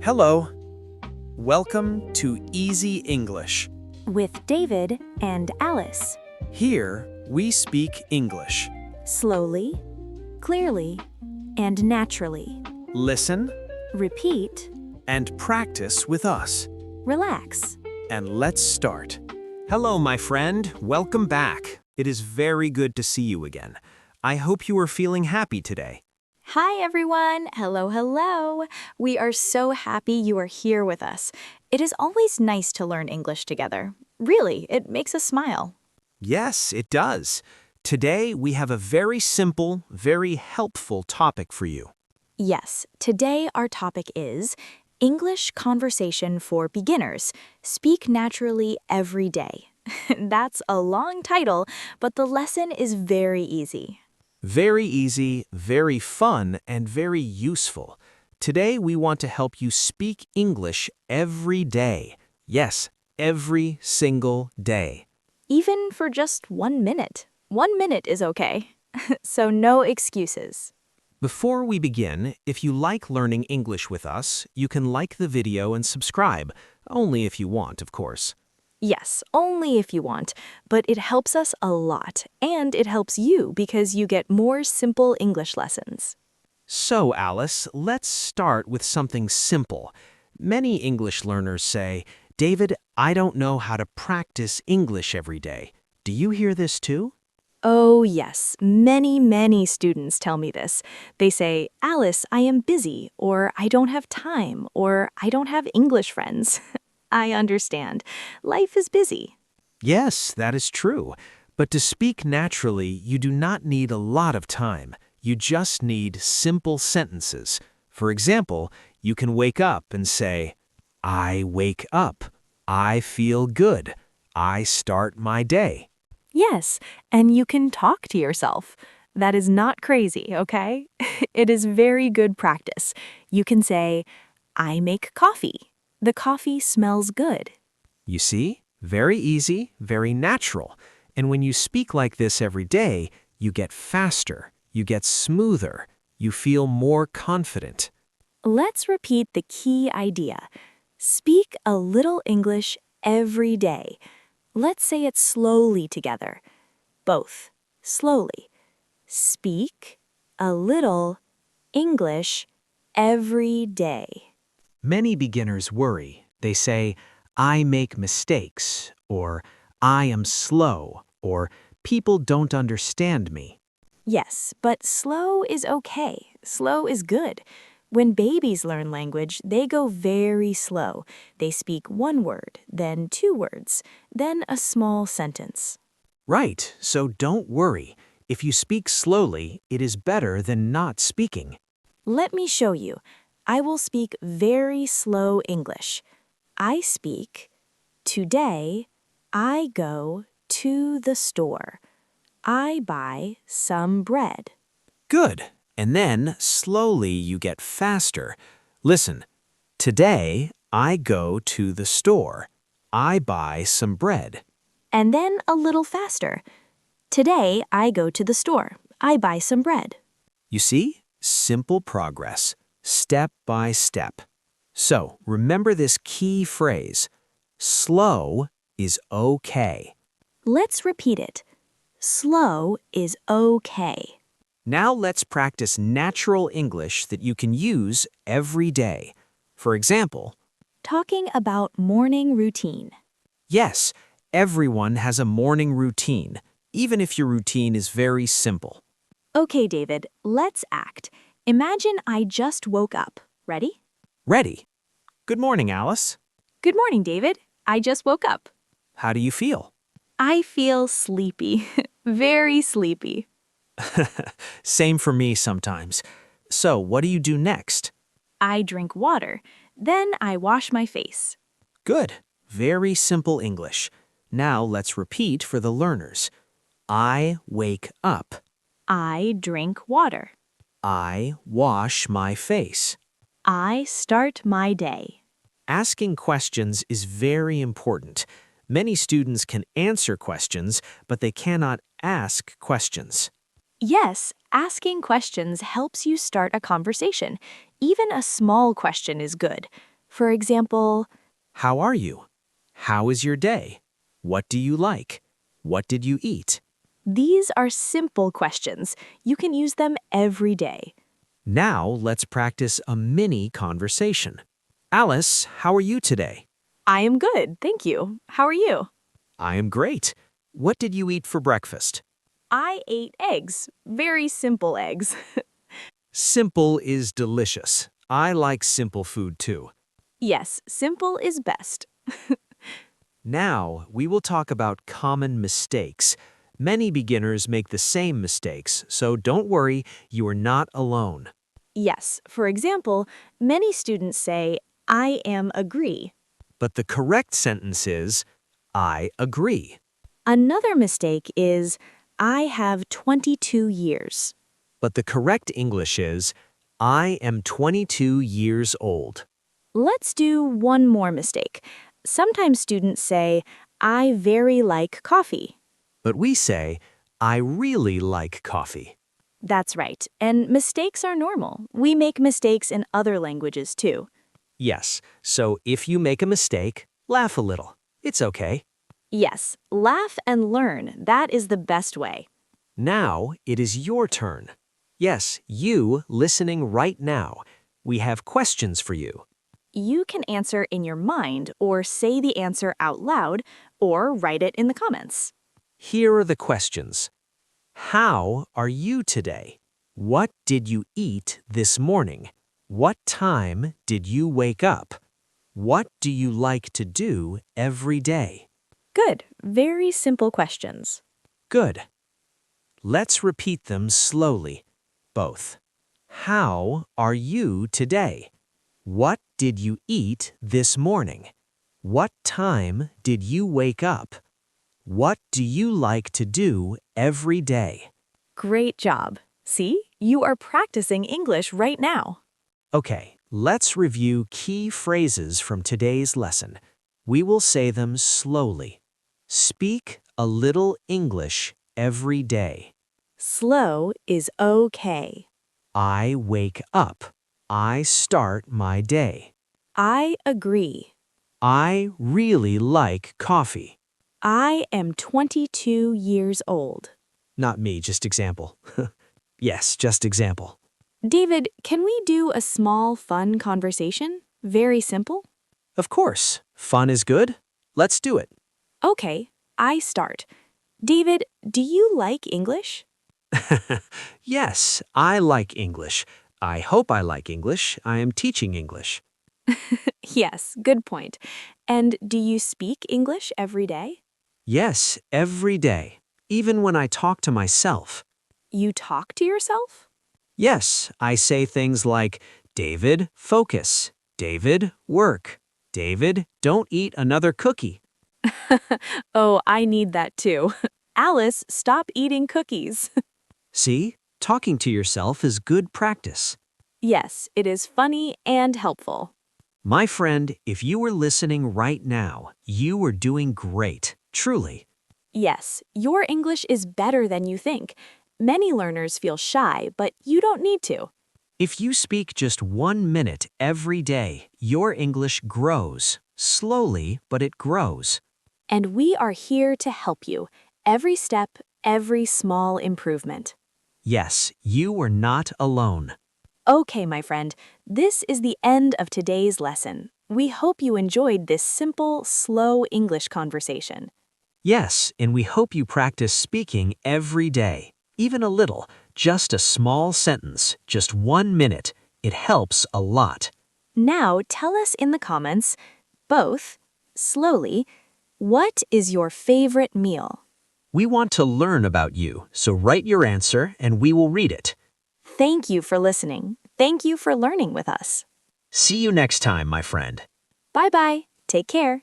Hello. Welcome to Easy English. With David and Alice. Here, we speak English. Slowly, clearly, and naturally. Listen Repeat, and practice with us. relax. And let's start. Hello, my friend. Welcome back. It is very good to see you again. I hope you are feeling happy today. Hi, everyone. Hello, hello. We are so happy you are here with us. It is always nice to learn English together. Really, it makes us smile. Yes, it does. Today, we have a very simple, very helpful topic for you. Yes, today our topic is English Conversation for Beginners. Speak naturally every day. That's a long title, but the lesson is very easy. Very easy, very fun, and very useful. Today, we want to help you speak English every day. Yes, every single day. Even for just 1 minute. 1 minute is okay. So no excuses. Before we begin, if you like learning English with us, you can like the video and subscribe, only if you want, of course. Yes, only if you want, but it helps us a lot, and it helps you because you get more simple English lessons. So, Alice, let's start with something simple. Many English learners say, David, I don't know how to practice English every day. Do you hear this too? Oh, yes, many students tell me this. They say, Alice, I am busy, or I don't have time, or I don't have English friends. I understand. Life is busy. Yes, that is true. But to speak naturally, you do not need a lot of time. You just need simple sentences. For example, you can wake up and say, I wake up. I feel good. I start my day. Yes, and you can talk to yourself. That is not crazy, okay? It is very good practice. You can say, I make coffee. The coffee smells good. You see? Very easy, very natural. And when you speak like this every day, you get faster, you get smoother, you feel more confident. Let's repeat the key idea. Speak a little English every day. Let's say it slowly together. Both. Slowly. Speak a little English every day. Many beginners worry. They say, I make mistakes, or I am slow, or people don't understand me. Yes, but slow is okay. Slow is good. When babies learn language, they go very slow. They speak one word, then 2 words, then a small sentence. Right, so don't worry. If you speak slowly, it is better than not speaking. Let me show you. I will speak very slow English. I speak, today, I go to the store. I buy some bread. Good. And then, slowly, you get faster. Listen. Today, I go to the store. I buy some bread. And then a little faster. Today, I go to the store. I buy some bread. You see? Simple progress. Step by step. So, remember this key phrase. Slow is okay. Let's repeat it. Slow is okay. Now let's practice natural English that you can use every day. For example, Talking about morning routine. yes, everyone has a morning routine, even if your routine is very simple. Okay, David, let's act. Imagine I just woke up. Ready? Ready? Good morning, Alice. Good morning, David. I just woke up. How do you feel? I feel sleepy. Very sleepy. Same for me sometimes. So, what do you do next? I drink water. Then I wash my face. Good. Very simple English. Now let's repeat for the learners. I wake up. I drink water. I wash my face. I start my day. Asking questions is very important. Many students can answer questions, but they cannot ask questions. Yes, asking questions helps you start a conversation. Even a small question is good. For example, How are you? How is your day? What do you like? What did you eat? these are simple questions. You can use them every day. Now let's practice a mini conversation. Alice, how are you today? I am good, thank you. How are you? I am great. What did you eat for breakfast? I ate eggs. Very simple eggs. Simple is delicious. I like simple food too. Yes, simple is best. Now we will talk about common mistakes. Many beginners make the same mistakes, so don't worry, you are not alone. Yes, for example, many students say, I am agree. But the correct sentence is, I agree. Another mistake is, I have 22 years. But the correct English is, I am 22 years old. Let's do one more mistake. Sometimes students say, I very like coffee. But we say, I really like coffee. That's right, and mistakes are normal. We make mistakes in other languages too. Yes, so if you make a mistake, laugh a little. It's okay. Yes, laugh and learn. That is the best way. Now it is your turn. Yes, you listening right now. We have questions for you. You can answer in your mind or say the answer out loud or write it in the comments. Here are the questions. How are you today? What did you eat this morning? What time did you wake up? What do you like to do every day? Good. Very simple questions. Good. Let's repeat them slowly. Both. How are you today? What did you eat this morning? What time did you wake up? What do you like to do every day? Great job. See, you are practicing English right now. Okay, let's review key phrases from today's lesson. We will say them slowly. Speak a little English every day. Slow is okay. I wake up. I start my day. I agree. I really like coffee. I am 22 years old. Not me, just example. Yes, just example. David, can we do a small, fun conversation? Very simple? Of course, fun is good. Let's do it. Okay, I start. David, do you like English? Yes, I like English. I hope I like English. I am teaching English. Yes, good point. And do you speak English every day? Yes, every day, even when I talk to myself. You talk to yourself? Yes, I say things like, David, focus. David, work. David, don't eat another cookie. Oh, I need that too. Alice, stop eating cookies. See, talking to yourself is good practice. Yes, it is funny and helpful. My friend, if you are listening right now, you are doing great, truly. Yes, your English is better than you think. Many learners feel shy, but you don't need to. If you speak just 1 minute every day, your English grows. Slowly, but it grows. And we are here to help you. Every step, every small improvement. Yes, you are not alone. Okay, my friend, this is the end of today's lesson. We hope you enjoyed this simple, slow English conversation. Yes, and we hope you practice speaking every day. Even a little, just a small sentence, just 1 minute. It helps a lot. Now tell us in the comments, both, slowly, what is your favorite meal? We want to learn about you, so write your answer and we will read it. Thank you for listening. Thank you for learning with us. See you next time, my friend. Bye-bye. Take care.